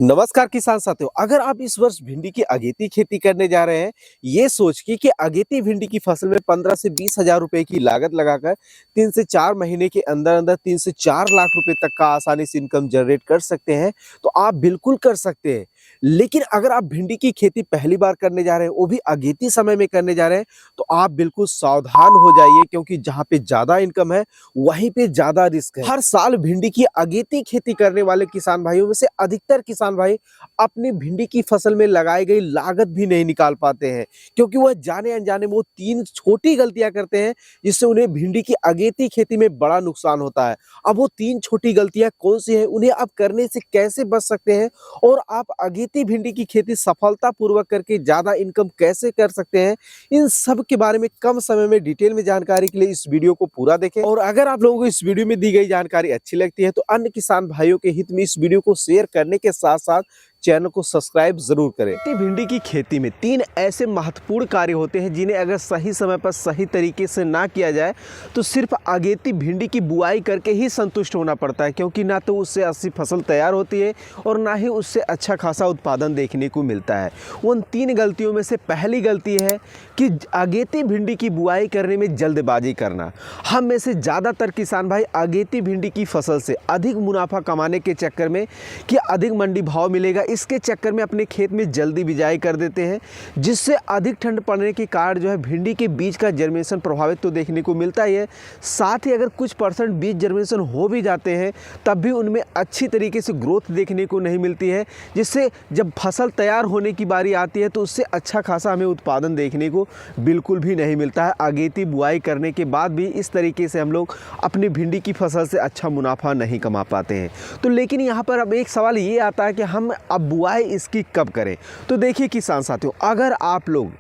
नमस्कार किसान साथियों, अगर आप इस वर्ष भिंडी की अगेती खेती करने जा रहे हैं, ये सोच के कि अगेती भिंडी की फसल में 15 से 20 हजार रुपए की लागत लगाकर 3 से 4 महीने के अंदर अंदर 3 से 4 लाख रुपए तक का आसानी से इनकम जनरेट कर सकते हैं, तो आप बिल्कुल कर सकते हैं। लेकिन अगर आप भिंडी की खेती पहली बार करने जा रहे हैं, वो भी अगेती समय में करने जा रहे हैं, तो आप बिल्कुल सावधान हो जाइए, क्योंकि जहाँ पे ज्यादा इनकम है वहीं पे ज्यादा रिस्क है। हर साल भिंडी की अगेती खेती करने वाले किसान भाइयों में से अधिकतर किसान भाई अपनी भिंडी की फसल में लगाई गई लागत भी नहीं निकाल पाते हैं, क्योंकि वह जाने अनजाने में वो 3 छोटी गलतियां करते हैं, जिससे उन्हें भिंडी की अगेती खेती में बड़ा नुकसान होता है। अब वो 3 छोटी गलतियां कौन सी हैं, उन्हें आप करने से कैसे बच सकते हैं और आप अगेती भिंडी की खेती सफलतापूर्वक करके ज्यादा इनकम कैसे कर सकते हैं, इन सब के बारे में कम समय में डिटेल में जानकारी के लिए इस वीडियो को पूरा देखें। और अगर आप लोगों को इस वीडियो में दी गई जानकारी अच्छी लगती है, तो अन्य किसान भाइयों के हित में इस वीडियो को शेयर करने के साथ साथ चैनल को सब्सक्राइब जरूर करें। भिंडी की खेती में 3 ऐसे महत्वपूर्ण कार्य होते हैं, जिन्हें अगर सही समय पर सही तरीके से ना किया जाए तो सिर्फ अगेती भिंडी की बुआई करके ही संतुष्ट होना पड़ता है, क्योंकि ना तो उससे अच्छी फसल तैयार होती है और ना ही उससे अच्छा खासा उत्पादन देखने को मिलता है। उन 3 गलतियों में से पहली गलती है कि अगेती भिंडी की बुआई करने में जल्दबाजी करना। हम में से ज़्यादातर किसान भाई अगेती भिंडी की फसल से अधिक मुनाफा कमाने के चक्कर में कि अधिक मंडी भाव मिलेगा, इसके चक्कर में अपने खेत में जल्दी बिजाई कर देते हैं, जिससे अधिक ठंड पड़ने के कारण जो है भिंडी के बीज का जर्मिनेशन प्रभावित तो देखने को मिलता ही है। साथ ही अगर कुछ % बीज जर्मिनेशन हो भी जाते हैं, तब भी उनमें अच्छी तरीके से ग्रोथ देखने को नहीं मिलती है, जिससे जब फसल तैयार होने की बारी आती है तो उससे अच्छा खासा हमें उत्पादन देखने को बिल्कुल भी नहीं मिलता है। अगेती बुआई करने के बाद भी इस तरीके से हम लोग अपनी भिंडी की फसल से अच्छा मुनाफा नहीं कमा पाते हैं। तो लेकिन यहाँ पर अब एक सवाल ये आता है कि हम अब बुआई इसकी कब करें। तो देखिए किसान साथियों, अगर आप लोग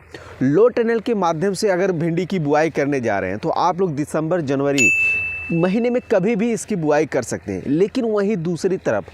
लो टनल के माध्यम से अगर भिंडी की बुआई करने जा रहे हैं, तो आप लोग दिसंबर जनवरी महीने में कभी भी इसकी बुआई कर सकते हैं। लेकिन वहीं दूसरी तरफ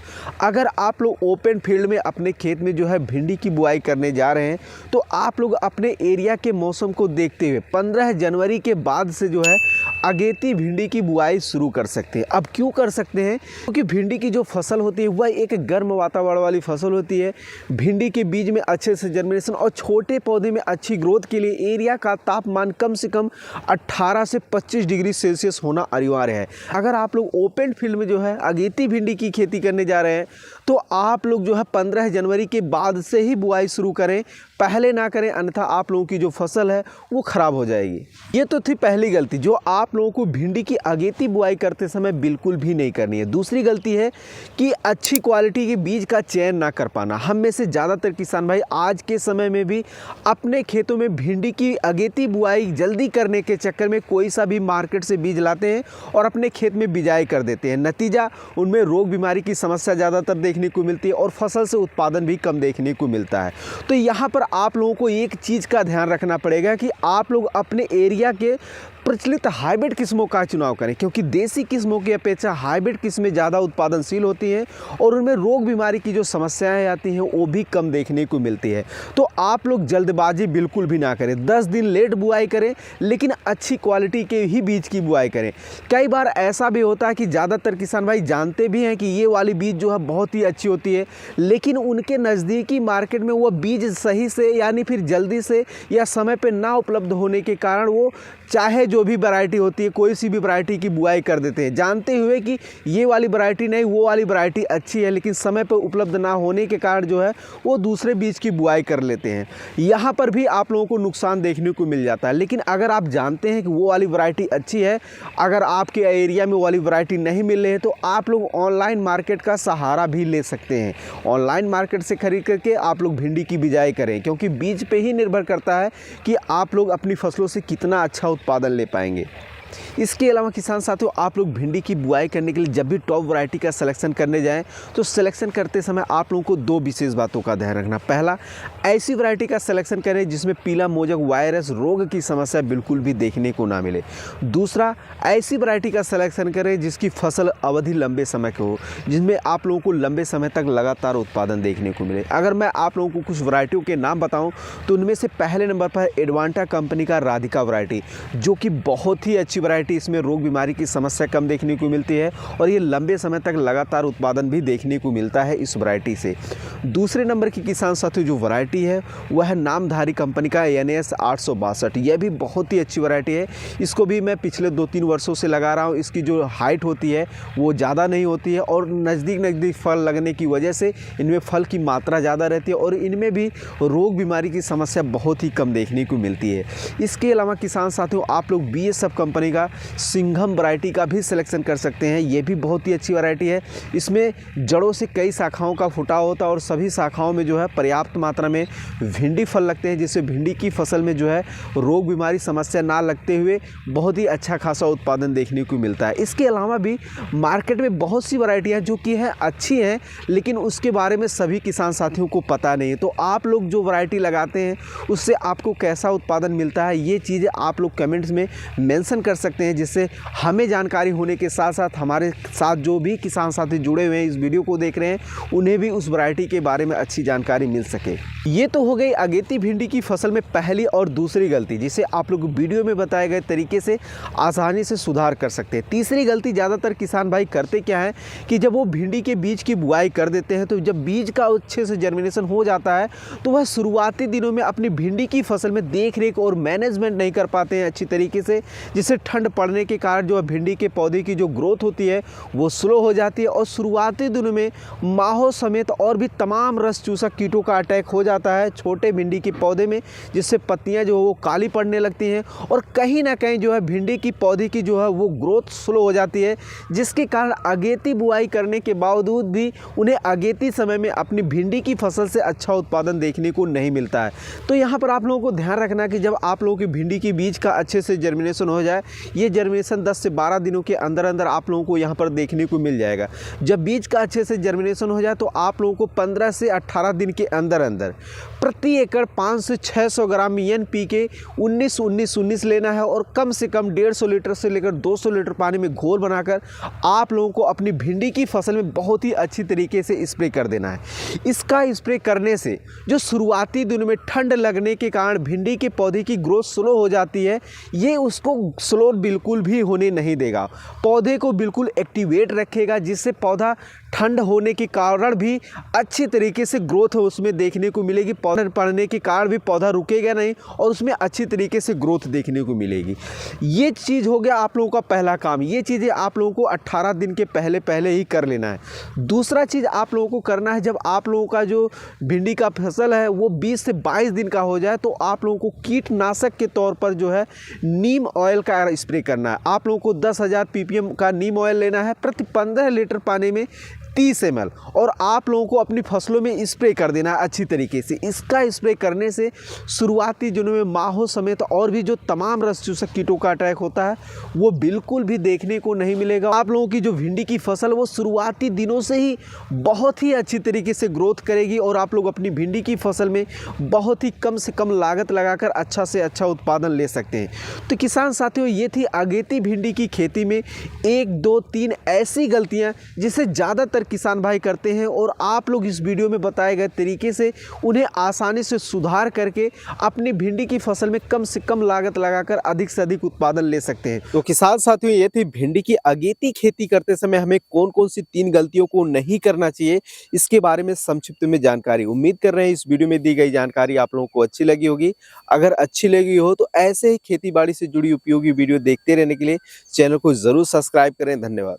अगर आप लोग ओपन फील्ड में अपने खेत में जो है भिंडी की बुआई करने जा रहे हैं, तो आप लोग अपने एरिया के मौसम को देखते हुए 15 जनवरी के बाद से जो है अगेती भिंडी की बुआई शुरू कर सकते हैं। अब क्यों कर सकते हैं? क्योंकि भिंडी की जो फसल होती है वह एक गर्म वातावरण वाली फसल होती है। भिंडी के बीज में अच्छे से जर्मिनेशन और छोटे पौधे में अच्छी ग्रोथ के लिए एरिया का तापमान कम से कम 18 से 25 डिग्री सेल्सियस होना अनिवार्य है। अगर आप लोग ओपन फील्ड में जो है अगेती भिंडी की खेती करने जा रहे हैं, तो आप लोग जो है 15 जनवरी के बाद से ही बुआई शुरू करें, पहले ना करें, अन्यथा आप लोगों की जो फसल है वो ख़राब हो जाएगी। ये तो थी पहली गलती जो आप लोगों को भिंडी की अगेती बुआई करते समय बिल्कुल भी नहीं करनी है। दूसरी गलती है कि अच्छी क्वालिटी के बीज का चयन ना कर पाना। हम में से ज़्यादातर किसान भाई आज के समय में भी अपने खेतों में भिंडी की अगेती बुआई जल्दी करने के चक्कर में कोई सा भी मार्केट से बीज लाते हैं और अपने खेत में बिजाई कर देते हैं। नतीजा उनमें रोग बीमारी की समस्या ज़्यादातर देखने को मिलती है और फसल से उत्पादन भी कम देखने को मिलता है। तो यहाँ पर आप लोगों को एक चीज़ का ध्यान रखना पड़ेगा कि आप लोग अपने एरिया के प्रचलित हाइब्रिड किस्मों का चुनाव करें, क्योंकि देसी किस्मों की अपेक्षा हाइब्रिड किस्में ज़्यादा उत्पादनशील होती हैं और उनमें रोग बीमारी की जो समस्याएं आती हैं वो भी कम देखने को मिलती है। तो आप लोग जल्दबाजी बिल्कुल भी ना करें, 10 दिन लेट बुआई करें, लेकिन अच्छी क्वालिटी के ही बीज की बुआई करें। कई बार ऐसा भी होता है कि ज़्यादातर किसान भाई जानते भी हैं कि ये वाली बीज जो है बहुत ही अच्छी होती है, लेकिन उनके नज़दीकी मार्केट में वो बीज सही से यानी फिर जल्दी से या समय पर ना उपलब्ध होने के कारण वो चाहे जो भी वैरायटी होती है कोई सी भी वैरायटी की बुआई कर देते हैं, जानते हुए कि ये वाली वैरायटी नहीं वो वाली वैरायटी अच्छी है, लेकिन समय पर उपलब्ध ना होने के कारण जो है वो दूसरे बीज की बुआई कर लेते हैं। यहाँ पर भी आप लोगों को नुकसान देखने को मिल जाता है। लेकिन अगर आप जानते हैं कि वो वाली वैरायटी अच्छी है, अगर आपके एरिया में वो वाली वैरायटी नहीं मिल रही है, तो आप लोग ऑनलाइन मार्केट का सहारा भी ले सकते हैं। ऑनलाइन मार्केट से खरीद करके आप लोग भिंडी की बिजाई करें, क्योंकि बीज पे ही निर्भर करता है कि आप लोग अपनी फसलों से कितना अच्छा उत्पादन ले पाएंगे। इसके अलावा किसान साथियों, आप लोग भिंडी की बुआई करने के लिए जब भी टॉप वैरायटी का सिलेक्शन करने जाएं, तो सिलेक्शन करते समय आप लोगों को 2 विशेष बातों का ध्यान रखना। पहला, ऐसी वैरायटी का सिलेक्शन करें जिसमें पीला मोजक वायरस रोग की समस्या बिल्कुल भी देखने को ना मिले। दूसरा, ऐसी वैरायटी का सिलेक्शन करें जिसकी फसल अवधि लंबे समय की हो, जिसमें आप लोगों को लंबे समय तक लगातार उत्पादन देखने को मिले। अगर मैं आप लोगों को कुछ वैरायटियों के नाम बताऊँ, तो उनमें से पहले नंबर पर एडवांटा कंपनी का राधिका वैरायटी, जो कि बहुत ही अच्छी अच्छी वैरायटी, इसमें रोग बीमारी की समस्या कम देखने को मिलती है और ये लंबे समय तक लगातार उत्पादन भी देखने को मिलता है इस वैरायटी से। दूसरे नंबर की किसान साथियों जो वैरायटी है वह है नामधारी कंपनी का NS 862। यह भी बहुत ही अच्छी वैरायटी है। इसको भी मैं पिछले 2-3 वर्षों से लगा रहा हूँ। इसकी जो हाइट होती है वो ज़्यादा नहीं होती है और नज़दीक फल लगने की वजह से इनमें फल की मात्रा ज़्यादा रहती है और इनमें भी रोग बीमारी की समस्या बहुत ही कम देखने को मिलती है। इसके अलावा किसान साथियों आप लोग BSF कंपनी का सिंघम वैरायटी का भी सिलेक्शन कर सकते हैं। ये भी बहुत ही अच्छी वैरायटी है। इसमें जड़ों से कई शाखाओं का फुटाव होता है और सभी शाखाओं में जो है पर्याप्त मात्रा में भिंडी फल लगते हैं, जिससे भिंडी की फसल में जो है रोग बीमारी समस्या ना लगते हुए बहुत ही अच्छा खासा उत्पादन देखने को मिलता है। इसके अलावा भी मार्केट में बहुत सी वैरायटियाँ जो कि हैं अच्छी हैं, लेकिन उसके बारे में सभी किसान साथियों को पता नहीं है। तो आप लोग जो वैरायटी लगाते हैं उससे आपको कैसा उत्पादन मिलता है, ये चीज़ें आप लोग कमेंट्स में मेंशन कर सकते हैं, जिससे हमें जानकारी होने के साथ साथ हमारे साथ जो भी किसान साथी जुड़े हुए हैं इस वीडियो को देख रहे हैं उन्हें भी उस वैरायटी के बारे में अच्छी जानकारी मिल सके। ये तो हो गई अगेती भिंडी की फसल में पहली और दूसरी गलती, जिसे आप लोग वीडियो में बताए गए तरीके से आसानी से सुधार कर सकते हैं। तीसरी गलती ज़्यादातर किसान भाई करते क्या है कि जब वो भिंडी के बीज की बुआई कर देते हैं तो जब बीज का अच्छे से जर्मिनेशन हो जाता है तो वह शुरुआती दिनों में अपनी भिंडी की फसल में देख रेख और मैनेजमेंट नहीं कर पाते हैं अच्छी तरीके से, जिससे ठंड पड़ने के कारण जो भिंडी के पौधे की जो ग्रोथ होती है वो स्लो हो जाती है और शुरुआती दिनों में माहो समेत और भी तमाम रस चूसक कीटों का अटैक हो जाता है छोटे भिंडी के पौधे में, जिससे पत्तियां जो है वो काली पड़ने लगती हैं और कहीं ना कहीं जो है भिंडी की पौधे की जो है वो ग्रोथ स्लो हो जाती है, जिसके कारण अगेती बुआई करने के बावजूद भी उन्हें अगेती समय में अपनी भिंडी की फसल से अच्छा उत्पादन देखने को नहीं मिलता है। तो यहाँ पर आप लोगों को ध्यान रखना कि जब आप लोगों की भिंडी की बीज का अच्छे से जर्मिनेशन हो जाए, ये जर्मिनेशन 10 से 12 दिनों के अंदर अंदर आप लोगों को यहाँ पर देखने को मिल जाएगा। जब बीज का अच्छे से जर्मिनेशन हो जाए तो आप लोगों को 15 से 18 दिन के अंदर अंदर प्रति एकड़ 500 से 600 ग्राम NPK 19-19-19 लेना है और कम से कम 150 लीटर से लेकर 200 लीटर पानी में घोल बनाकर आप लोगों को अपनी भिंडी की फसल में बहुत ही अच्छी तरीके से स्प्रे कर देना है। इसका स्प्रे करने से जो शुरुआती दिनों में ठंड लगने के कारण भिंडी के पौधे की ग्रोथ स्लो हो जाती है, ये उसको स्लो बिल्कुल भी होने नहीं देगा, पौधे को बिल्कुल एक्टिवेट रखेगा, जिससे पौधा ठंड होने के कारण भी अच्छी तरीके से ग्रोथ उसमें देखने को मिलेगी। पौधे पड़ने के कारण भी पौधा रुकेगा नहीं और उसमें अच्छी तरीके से ग्रोथ देखने को मिलेगी। ये चीज़ हो गया आप लोगों का पहला काम। ये चीज़ें आप लोगों को 18 दिन के पहले ही कर लेना है। दूसरा चीज़ आप लोगों को करना है, जब आप लोगों का जो भिंडी का फसल है वो 20 से 22 दिन का हो जाए तो आप लोगों को कीटनाशक के तौर पर जो है नीम ऑयल का स्प्रे करना है। आप लोगों को 10,000 ppm का नीम ऑयल लेना है प्रति 15 लीटर पानी में 30 ml और आप लोगों को अपनी फसलों में स्प्रे कर देना है अच्छी तरीके से। इसका स्प्रे करने से शुरुआती दिनों में माहो समेत और भी जो तमाम रस चूसक कीटों का अटैक होता है वो बिल्कुल भी देखने को नहीं मिलेगा। आप लोगों की जो भिंडी की फसल वो शुरुआती दिनों से ही बहुत ही अच्छी तरीके से ग्रोथ करेगी और आप लोग अपनी भिंडी की फसल में बहुत ही कम से कम लागत लगाकर अच्छा से अच्छा उत्पादन ले सकते हैं। तो किसान साथियों, ये थी अगेती भिंडी की खेती में 1, 2, 3 ऐसी गलतियाँ जिसे ज़्यादातर किसान भाई करते हैं और आप लोग इस वीडियो में बताए गए तरीके से उन्हें आसानी से सुधार करके अपनी भिंडी की फसल में कम से कम लागत लगाकर अधिक से अधिक उत्पादन ले सकते हैं। तो किसान साथियों, ये थी भिंडी की अगेती खेती करते समय हमें कौन कौन सी 3 गलतियों को नहीं करना चाहिए, इसके बारे में संक्षिप्त में जानकारी। उम्मीद कर रहे हैं इस वीडियो में दी गई जानकारी आप लोगों को अच्छी लगी होगी। अगर अच्छी लगी हो तो ऐसे ही खेती बाड़ी से जुड़ी उपयोगी वीडियो देखते रहने के लिए चैनल को जरूर सब्सक्राइब करें। धन्यवाद।